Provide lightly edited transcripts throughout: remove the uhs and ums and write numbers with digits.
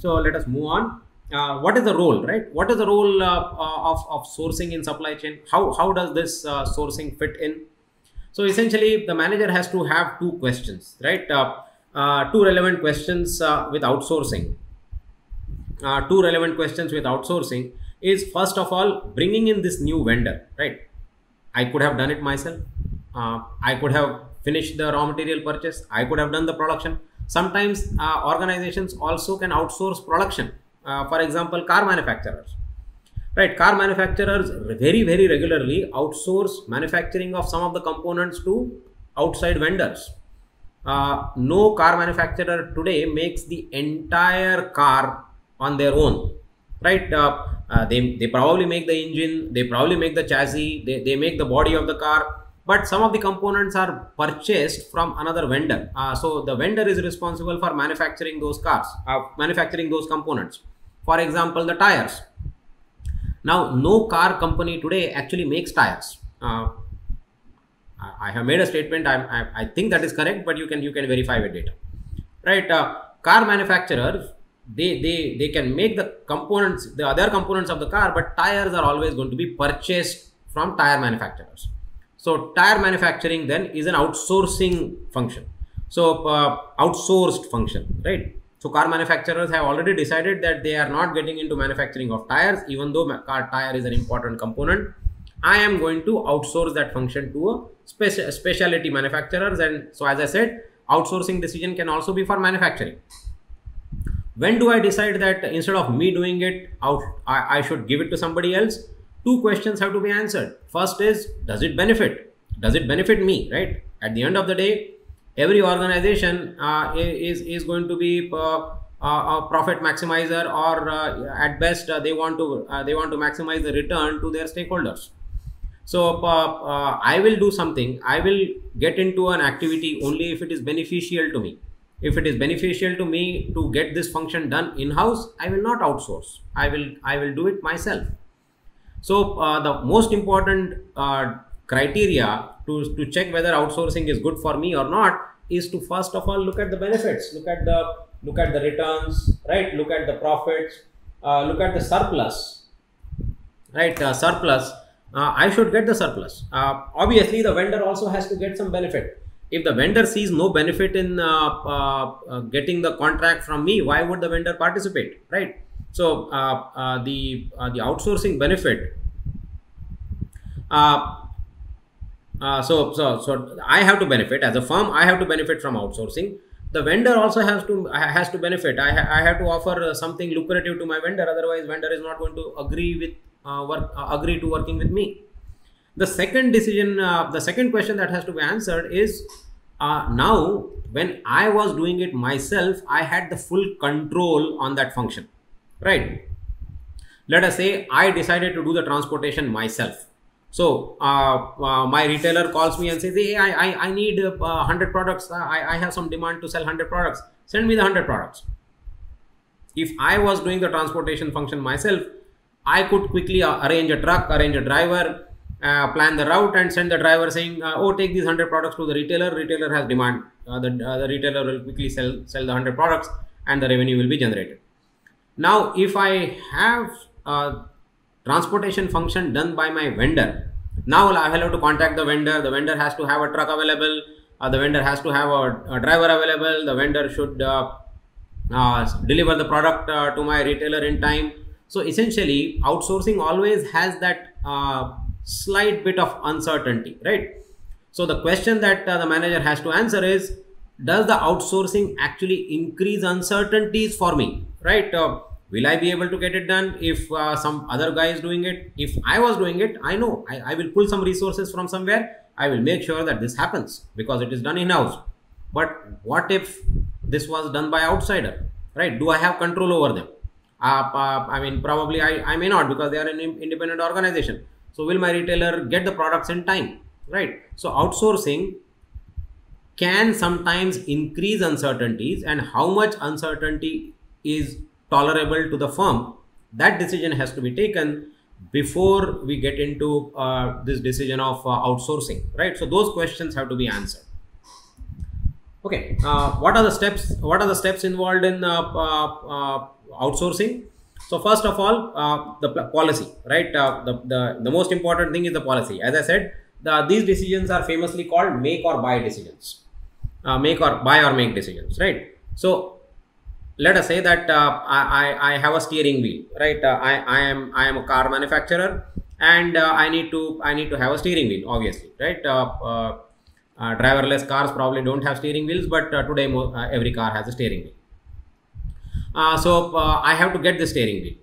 So let us move on. What is the role, right? What is the role of sourcing in supply chain? How does this sourcing fit in? So essentially, the manager has to have two questions, right? Two relevant questions with outsourcing. Two relevant questions with outsourcing is, first of all, bringing in this new vendor, right? I could have done it myself. I could have finished the raw material purchase. I could have done the production. Sometimes organizations also can outsource production. For example, car manufacturers, right? Car manufacturers very regularly outsource manufacturing of some of the components to outside vendors. No car manufacturer today makes the entire car on their own, right? They probably make the engine, they probably make the chassis, they make the body of the car, but some of the components are purchased from another vendor. So the vendor is responsible for manufacturing those cars, manufacturing those components. For example, the tires. Now, no car company today actually makes tires. I have made a statement. I think that is correct, but you can verify with data, right? Car manufacturers, they can make the components, the other components of the car, but tires are always going to be purchased from tire manufacturers. So tire manufacturing then is an outsourcing function. So outsourced function, right? So car manufacturers have already decided that they are not getting into manufacturing of tires, even though car tire is an important component. I am going to outsource that function to a specialty manufacturers. And so, as I said, outsourcing decision can also be for manufacturing. When do I decide that instead of me doing it, I should give it to somebody else? Two questions have to be answered. First is, does it benefit? Does it benefit me, right? At the end of the day, every organization is going to be a profit maximizer, or at best they want to maximize the return to their stakeholders. So I will do something. I will get into an activity only if it is beneficial to me. If it is beneficial to me to get this function done in-house, I will not outsource. I will do it myself. So the most important criteria to check whether outsourcing is good for me or not is to first of all look at the benefits, look at the returns, right? Look at the profits, look at the surplus, right? Surplus. I should get the surplus. Obviously, the vendor also has to get some benefit. If the vendor sees no benefit in getting the contract from me, why would the vendor participate, right? So the outsourcing benefit. So I have to benefit as a firm. I have to benefit from outsourcing. The vendor also has to benefit. I have to offer something lucrative to my vendor. Otherwise, vendor is not going to agree to working with me. The second decision, the second question that has to be answered is, now when I was doing it myself, I had the full control on that function, right? Let us say I decided to do the transportation myself. So my retailer calls me and says, hey, I need 100 products. I have some demand to sell 100 products. Send me the 100 products. If I was doing the transportation function myself, I could quickly arrange a truck, arrange a driver, plan the route, and send the driver saying, oh, take these 100 products to the retailer. Retailer has demand. The retailer will quickly sell the 100 products and the revenue will be generated. Now, if I have transportation function done by my vendor, now I will have to contact the vendor. The vendor has to have a truck available. The vendor has to have a driver available. The vendor should deliver the product to my retailer in time. So essentially, outsourcing always has that slight bit of uncertainty, right? So the question that the manager has to answer is, does the outsourcing actually increase uncertainties for me, right? Will I be able to get it done if some other guy is doing it? If I was doing it, I know I will pull some resources from somewhere. I will make sure that this happens because it is done in-house. But what if this was done by outsider, right? Do I have control over them? I mean, probably I may not, because they are an independent organization. So will my retailer get the products in time, right? So outsourcing can sometimes increase uncertainties, and how much uncertainty is tolerable to the firm, that decision has to be taken before we get into this decision of outsourcing, right? So those questions have to be answered. Okay, what are the steps? What are the steps involved in outsourcing. So first of all, the policy, right? The most important thing is the policy. As I said, these decisions are famously called make or buy decisions, make or buy or make decisions, right? So let us say that I have a steering wheel, right? I am a car manufacturer, and I need to have a steering wheel, obviously, right? Driverless cars probably don't have steering wheels, but today every car has a steering wheel. I have to get the steering wheel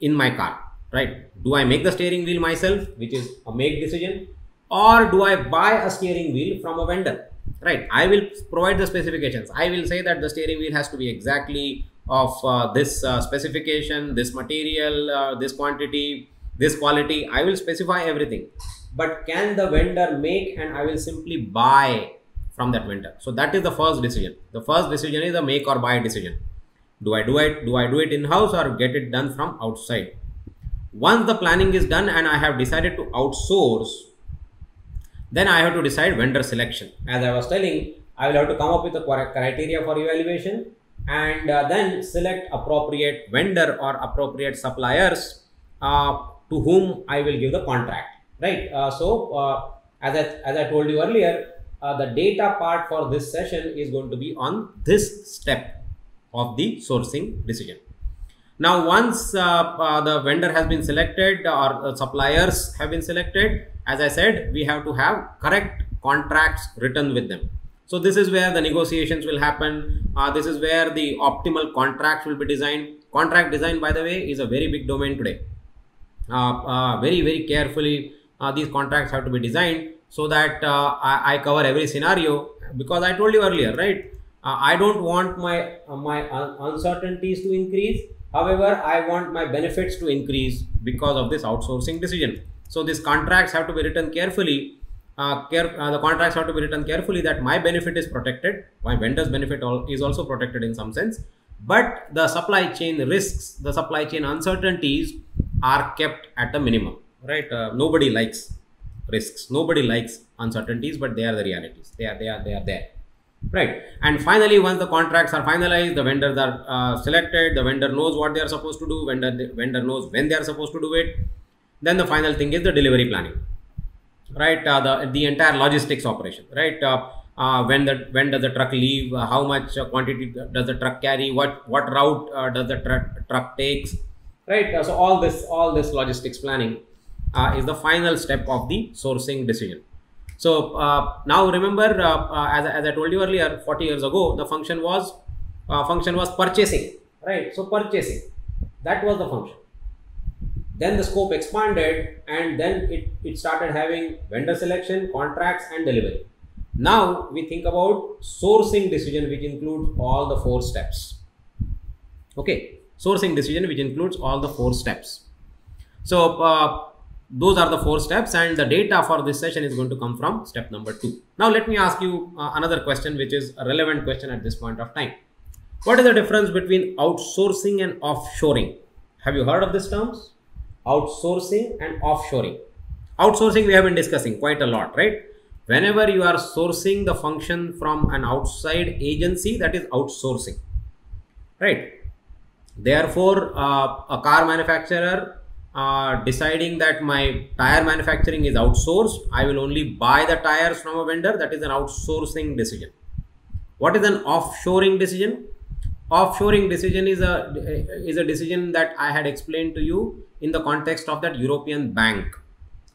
in my car, right? Do I make the steering wheel myself, which is a make decision, or do I buy a steering wheel from a vendor? Right, I will provide the specifications. I will say that the steering wheel has to be exactly of this specification, this material, this quantity, this quality. I will specify everything. But can the vendor make, and I will simply buy from that vendor? So that is the first decision. The first decision is a make or buy decision. Do I do it in-house or get it done from outside? Once the planning is done and I have decided to outsource, then I have to decide vendor selection. As I was telling, I will have to come up with a criteria for evaluation, and then select appropriate vendor or appropriate suppliers to whom I will give the contract, right? As I told you earlier, the data part for this session is going to be on this step of the sourcing decision. Now, once the vendor has been selected or suppliers have been selected, as I said, we have to have correct contracts written with them. So this is where the negotiations will happen. This is where the optimal contracts will be designed. Contract design, by the way, is a very big domain today. Very carefully, these contracts have to be designed so that I cover every scenario, because I told you earlier, right? I don't want my uncertainties to increase. However, I want my benefits to increase because of this outsourcing decision. So these contracts have to be written carefully. The contracts have to be written carefully, that my benefit is protected, my vendor's benefit is also protected in some sense, but the supply chain risks, the supply chain uncertainties are kept at a minimum, right? Nobody likes risks, nobody likes uncertainties, but they are the realities. They are there. Right. And finally, once the contracts are finalized, the vendors are selected, the vendor knows what they are supposed to do, vendor knows when they are supposed to do it. Then the final thing is the delivery planning, right? The entire logistics operation, right? When does the truck leave? How much quantity does the truck carry? What route does the truck takes? Right. So all this logistics planning is the final step of the sourcing decision. So now remember, as I told you earlier, 40 years ago, the function was purchasing, right? So purchasing, that was the function. Then the scope expanded, and then it started having vendor selection, contracts, and delivery. Now we think about sourcing decision, which includes all the 4 steps. Okay, sourcing decision, which includes all the 4 steps. So those are the 4 steps, and the data for this session is going to come from step number 2. Now let me ask you another question, which is a relevant question at this point of time. What is the difference between outsourcing and offshoring? Have you heard of these terms? Outsourcing and offshoring. Outsourcing we have been discussing quite a lot, right? Whenever you are sourcing the function from an outside agency, that is outsourcing, right? Therefore, a car manufacturer deciding that my tire manufacturing is outsourced, I will only buy the tires from a vendor, that is an outsourcing decision. What is an offshoring decision? Offshoring decision is a decision that I had explained to you in the context of that European bank,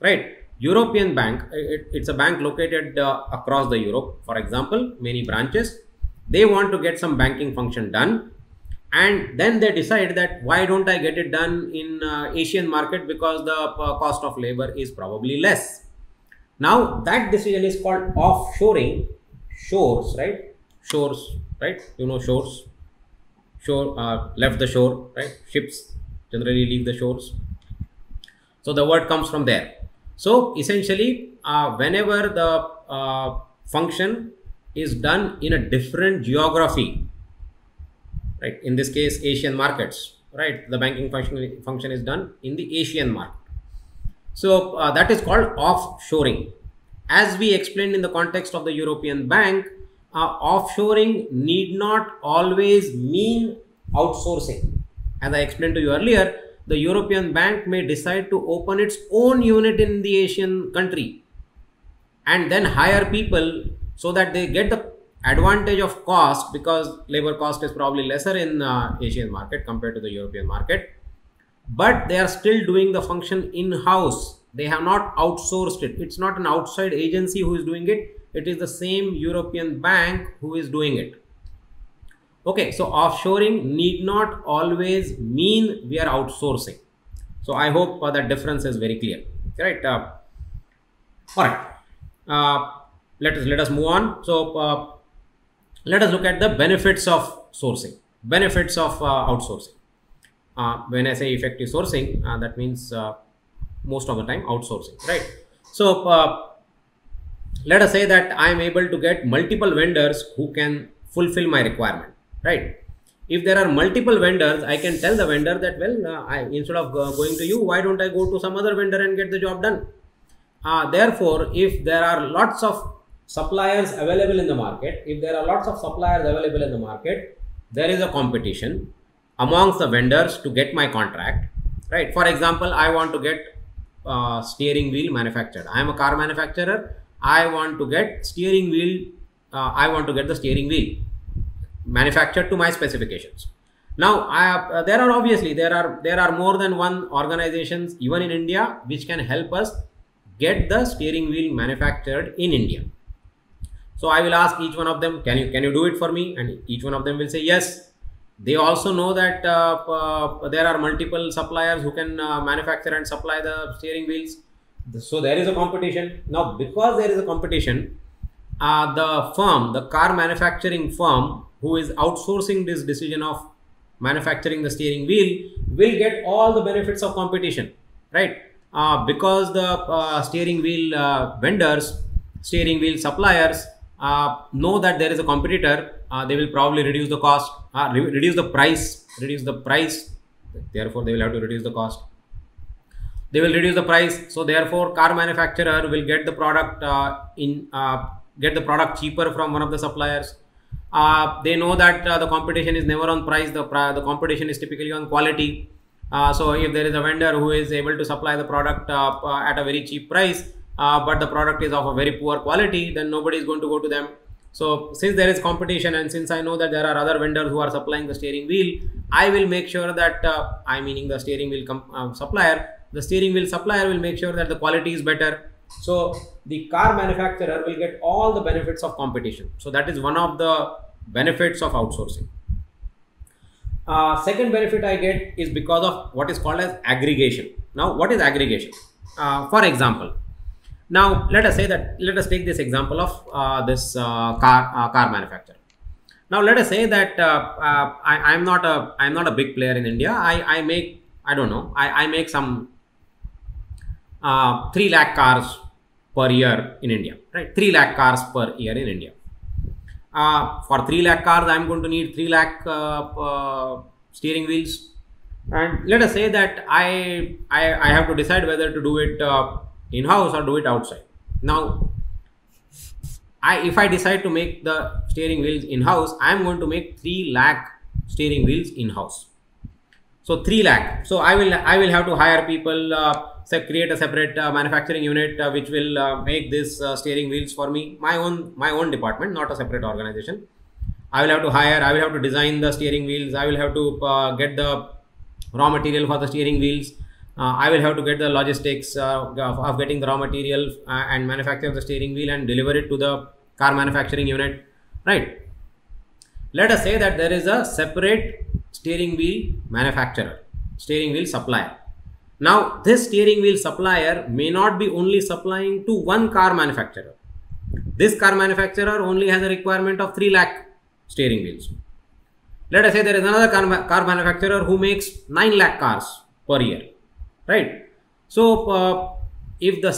right? European bank, it's a bank located across the Europe, for example, many branches. They want to get some banking function done, and then they decide that why don't I get it done in Asian market, because the cost of labor is probably less. Now that decision is called offshoring. Shores, right? Shores, right? You know shores. Shore, left the shore, right? Ships generally leave the shores. So the word comes from there. So essentially, whenever the function is done in a different geography, right? In this case, Asian markets, right? The banking function is done in the Asian market. So that is called offshoring. As we explained in the context of the European bank, offshoring need not always mean outsourcing. As I explained to you earlier, the European bank may decide to open its own unit in the Asian country and then hire people so that they get the advantage of cost, because labor cost is probably lesser in Asian market compared to the European market, but they are still doing the function in-house. They have not outsourced it. It's not an outside agency who is doing it. It is the same European bank who is doing it. Okay, so offshoring need not always mean we are outsourcing. So I hope that difference is very clear. Right? All right. Let us move on. So let us look at the benefits of sourcing, benefits of outsourcing. When I say effective sourcing, that means most of the time outsourcing, right? So let us say that I am able to get multiple vendors who can fulfill my requirement, right? If there are multiple vendors, I can tell the vendor that, well, instead of going to you, why don't I go to some other vendor and get the job done? Therefore, if there are lots of suppliers available in the market, there is a competition amongst the vendors to get my contract, right? For example, I want to get steering wheel manufactured. I am a car manufacturer. I want to get steering wheel. I want to get the steering wheel manufactured to my specifications. Now, there are more than one organizations even in India which can help us get the steering wheel manufactured in India. So I will ask each one of them, can you do it for me? And each one of them will say yes. They also know that there are multiple suppliers who can manufacture and supply the steering wheels. So there is a competition. Now, because there is a competition, the car manufacturing firm who is outsourcing this decision of manufacturing the steering wheel will get all the benefits of competition, right? Because the steering wheel vendors, steering wheel suppliers know that there is a competitor, they will probably reduce the cost, reduce the price. Therefore, they will have to reduce the cost. They will reduce the price. So therefore, car manufacturer will get the product get the product cheaper from one of the suppliers. They know that the competition is never on price. The competition is typically on quality. So if there is a vendor who is able to supply the product at a very cheap price, but the product is of a very poor quality, then nobody is going to go to them. So since there is competition, and since I know that there are other vendors who are supplying the steering wheel, I will make sure that meaning the steering wheel supplier, the steering wheel supplier will make sure that the quality is better. So the car manufacturer will get all the benefits of competition. So that is one of the benefits of outsourcing. Second benefit I get is because of what is called as aggregation. Now, what is aggregation? For example, now let us take this example of this car manufacturer. Now let us say that I'm not a big player in India. I make some 3 lakh cars per year in India, right? 3 lakh cars per year in India. For 3 lakh cars, I'm going to need 3 lakh steering wheels. And let us say that I have to decide whether to do it in-house or do it outside. Now, if I decide to make the steering wheels in-house, I am going to make 3 lakh steering wheels in-house. So 3 lakh. So I will have to hire people, create a separate manufacturing unit which will make this steering wheels for me. My own department, not a separate organization. I will have to hire. I will have to design the steering wheels. I will have to get the raw material for the steering wheels. I will have to get the logistics of getting the raw material and manufacture the steering wheel and deliver it to the car manufacturing unit, right? Let us say that there is a separate steering wheel manufacturer, steering wheel supplier. Now, this steering wheel supplier may not be only supplying to one car manufacturer. This car manufacturer only has a requirement of 3 lakh steering wheels. Let us say there is another car manufacturer who makes 9 lakh cars per year, right? So, if the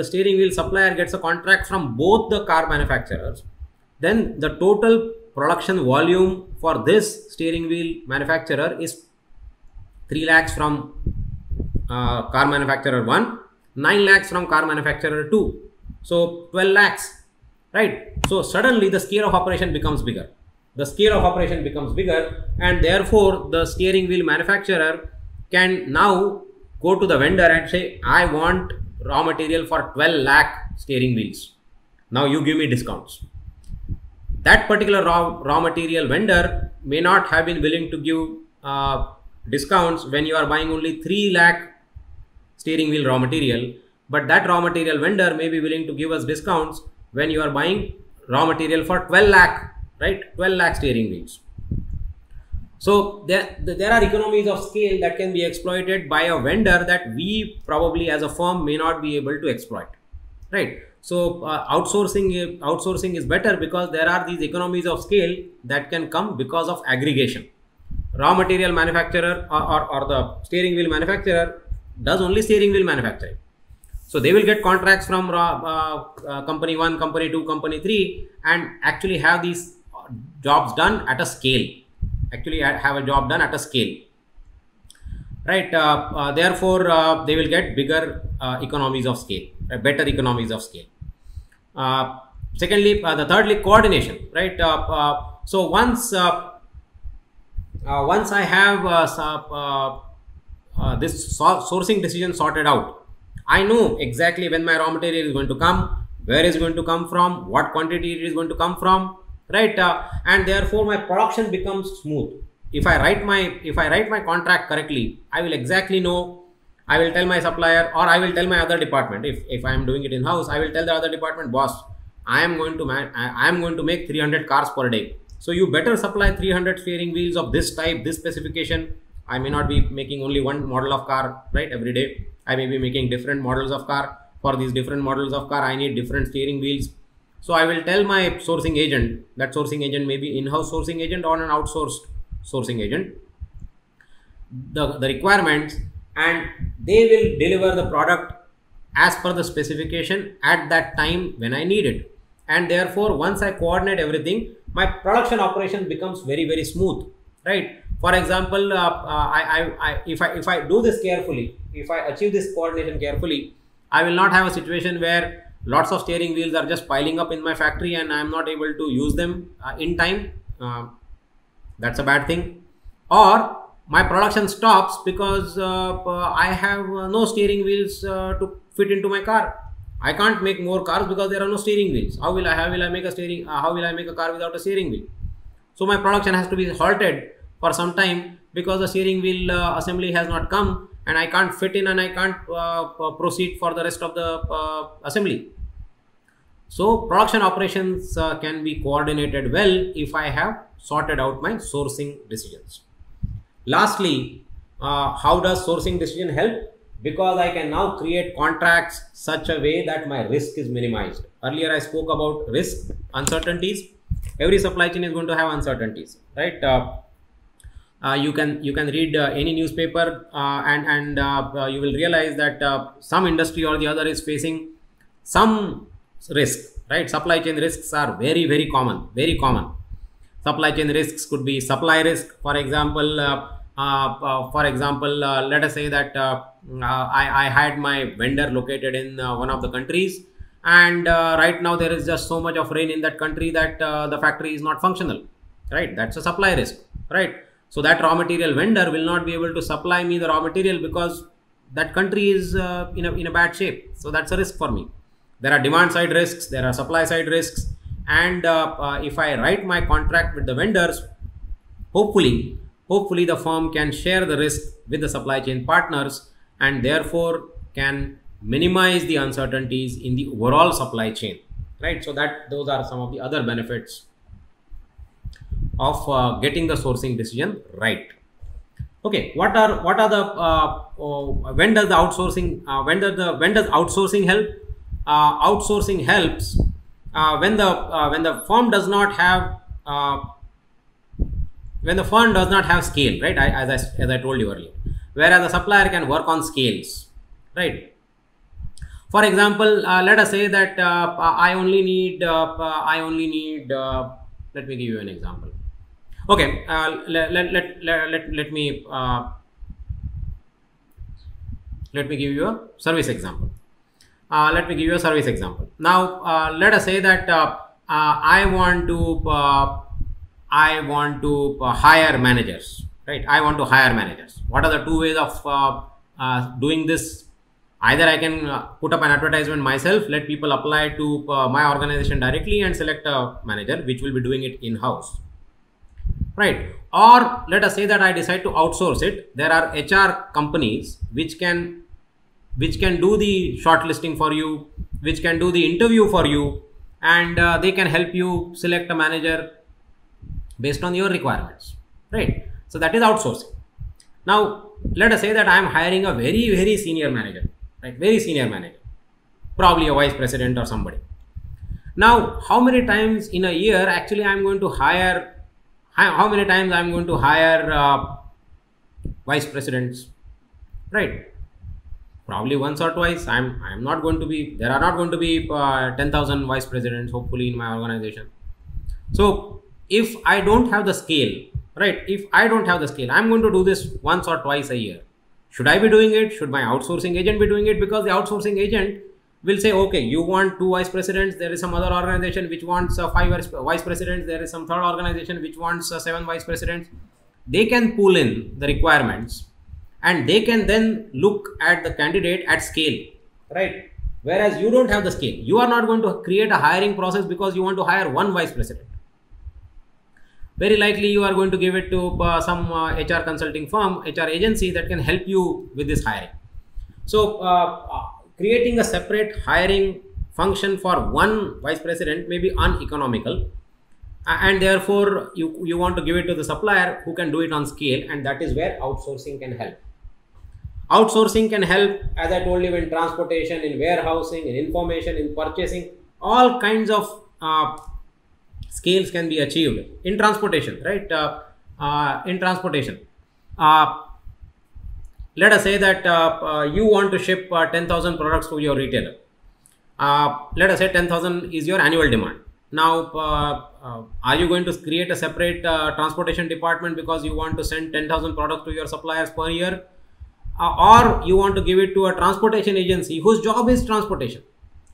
steering wheel supplier gets a contract from both the car manufacturers, then the total production volume for this steering wheel manufacturer is 3 lakhs from car manufacturer 1, 9 lakhs from car manufacturer 2. So 12 lakhs, right? So suddenly the scale of operation becomes bigger. the scale of operation becomes bigger, and therefore the steering wheel manufacturer can now go to the vendor and say, I want raw material for 12 lakh steering wheels. Now you give me discounts. That particular raw material vendor may not have been willing to give discounts when you are buying only 3 lakh steering wheel raw material, but that raw material vendor may be willing to give us discounts when you are buying raw material for 12 lakh, right? 12 lakh steering wheels. So there are economies of scale that can be exploited by a vendor that we probably as a firm may not be able to exploit, right? So outsourcing is better because there are these economies of scale that can come because of aggregation. Raw material manufacturer or the steering wheel manufacturer does only steering wheel manufacturing. So they will get contracts from company 1, company 2, company 3 and actually have these jobs done at a scale. Right? Therefore, they will get bigger economies of scale, better economies of scale. Secondly, thirdly, coordination. Right? So once I have this sourcing decision sorted out, I know exactly when my raw material is going to come, where is it going to come from, what quantity it is going to come from, right? And therefore my production becomes smooth. If I write my contract correctly, I will exactly know. I will tell my supplier, or I will tell my other department. If I am doing it in house, I will tell the other department, boss, I am going to make 300 cars per day. So you better supply 300 steering wheels of this type, this specification. I may not be making only one model of car, right, every day. I may be making different models of car. For these different models of car, I need different steering wheels. So I will tell my sourcing agent, that sourcing agent may be in-house sourcing agent or an outsourced sourcing agent, the requirements, and they will deliver the product as per the specification at that time when I need it. And therefore, once I coordinate everything, my production operation becomes very, very smooth, right? For example, if I do this carefully, if I achieve this coordination carefully, I will not have a situation where lots of steering wheels are just piling up in my factory and I am not able to use them in time. That's a bad thing. Or my production stops because I have no steering wheels to fit into my car. I can't make more cars because there are no steering wheels. How will I make a car without a steering wheel? So my production has to be halted for some time because the steering wheel assembly has not come and I can't fit in and I can't proceed for the rest of the assembly. So production operations can be coordinated well if I have sorted out my sourcing decisions. Lastly, how does sourcing decision help? Because I can now create contracts such a way that my risk is minimized. Earlier I spoke about risk, uncertainties. Every supply chain is going to have uncertainties, right? You can read any newspaper and you will realize that some industry or the other is facing some risk, right? Supply chain risks are very, very common, very common. Supply chain risks could be supply risk. For example, let us say that I had my vendor located in one of the countries, and right now there is just so much of rain in that country that the factory is not functional, right? That's a supply risk, right? So that raw material vendor will not be able to supply me the raw material because that country is in a bad shape. So that's a risk for me. There are demand side risks, there are supply side risks, and if I write my contract with the vendors, hopefully the firm can share the risk with the supply chain partners and therefore can minimize the uncertainties in the overall supply chain, right? So those are some of the other benefits of getting the sourcing decision right. Okay, when does the outsourcing help? Outsourcing helps when the firm does not have scale, right? As I told you earlier, whereas a supplier can work on scales, right? For example, let us say that I only need. Let me give you an example. Okay, let me give you a service example. Now, let us say that I want to I want to hire managers, right? I want to hire managers. What are the two ways of doing this? Either I can put up an advertisement myself, let people apply to my organization directly and select a manager, which will be doing it in-house, right? Or let us say that I decide to outsource it. There are HR companies which can do the shortlisting for you, which can do the interview for you, and they can help you select a manager based on your requirements, right? So that is outsourcing. Now let us say that I am hiring a very senior manager, right? Very senior manager, probably a vice president or somebody. Now how many times in a year actually I am going to hire, how many times I am going to hire vice presidents, right? Probably once or twice. I'm not going to be, there are not going to be 10,000 vice presidents hopefully in my organization. So if I don't have the scale, right, if I don't have the scale, I'm going to do this once or twice a year. Should I be doing it? Should my outsourcing agent be doing it? Because the outsourcing agent will say, okay, you want 2 vice presidents, there is some other organization which wants 5 vice presidents, there is some third organization which wants 7 vice presidents. They can pull in the requirements and they can then look at the candidate at scale, right? Whereas you don't have the scale. You are not going to create a hiring process because you want to hire 1 vice president. Very likely you are going to give it to some HR consulting firm, HR agency that can help you with this hiring. So creating a separate hiring function for 1 vice president may be uneconomical, and therefore you want to give it to the supplier who can do it on scale, and that is where outsourcing can help. Outsourcing can help, as I told you, in transportation, in warehousing, in information, in purchasing. All kinds of scales can be achieved in transportation, right? In transportation, let us say that you want to ship 10,000 products to your retailer. Let us say 10,000 is your annual demand. Now are you going to create a separate transportation department because you want to send 10,000 products to your suppliers per year, or you want to give it to a transportation agency whose job is transportation?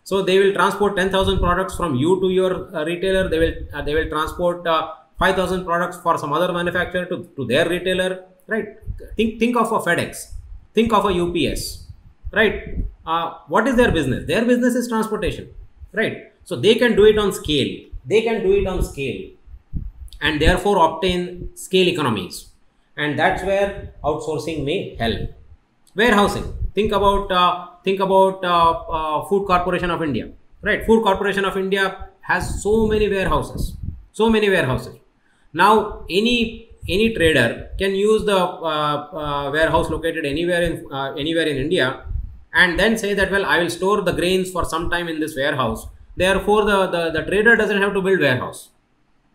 So they will transport 10,000 products from you to your retailer. They will transport 5,000 products for some other manufacturer to their retailer, right? Think of a FedEx, think of a UPS, right? What is their business? Their business is transportation, right? So they can do it on scale. They can do it on scale, and therefore obtain scale economies. And that's where outsourcing may help. Warehousing. Think about Food Corporation of India, right? Food Corporation of India has so many warehouses, so many warehouses. Now any trader can use the warehouse located anywhere in India, and then say that, well, I will store the grains for some time in this warehouse. Therefore the trader doesn't have to build warehouse.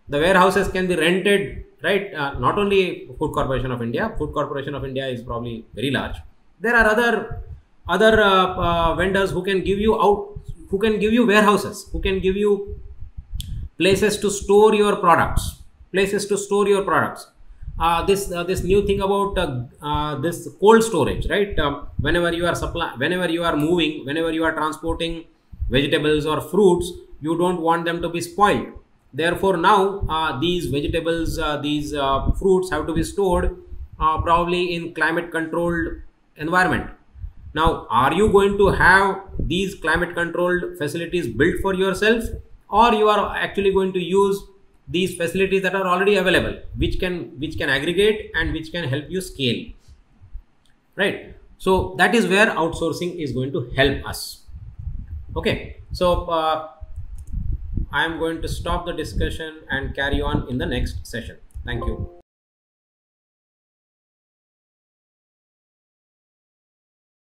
The warehouses can be rented, right? Not only Food Corporation of India. Food Corporation of India is probably very large. There are other vendors who can give you warehouses, who can give you places to store your products, this new thing about this cold storage, right? Whenever you are moving, whenever you are transporting vegetables or fruits, you don't want them to be spoiled. Therefore now these vegetables, these fruits have to be stored probably in climate controlled environment. Now, are you going to have these climate controlled facilities built for yourself, or you are actually going to use these facilities that are already available, which can aggregate and which can help you scale, right? So that is where outsourcing is going to help us. Okay, so I am going to stop the discussion and carry on in the next session. Thank you.